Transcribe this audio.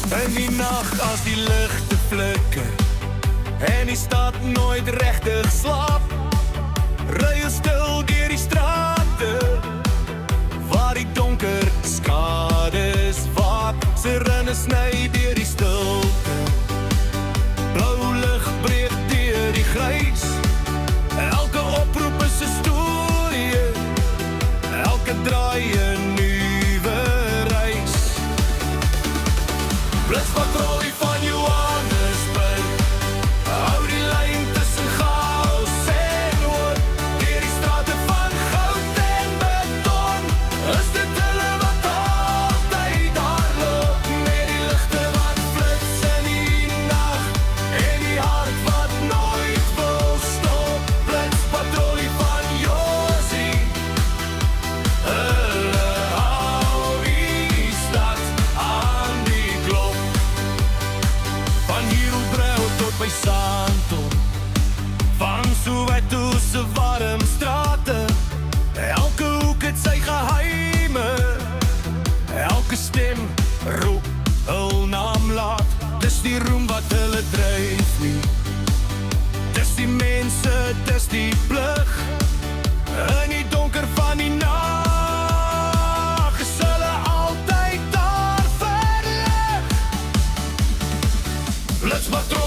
In die nacht as die lichte flikker en die stad nooit rechtig slaap, ry jy stil deur die strate waar die donker skades waak. Sirene sny deur die stilte, blou lig breek deur die grys. Elke oproep is 'n storie, elke draai 'n nuwe reis. Blitspatrolie van Johannesburg hou die lyn tussen chaos en hoop. Deur die strate van goud en beton is dit hulle wat altyd daar loop. Met die ligte wat flits in die nag en die hart wat nooit wil stop. Blitspatrolie van Josie, hulle hou die stad aan die klop. Van Herobrau tot by Sandton, van Soweto se warm strate, elke hoek het sy geheime, elke stem roep hul naam laat. Dis die roem wat hulle dryf nie, dis die mense, dis die plig. In die donker van die nag is hulle altyd daar verlig. Blitspatrolie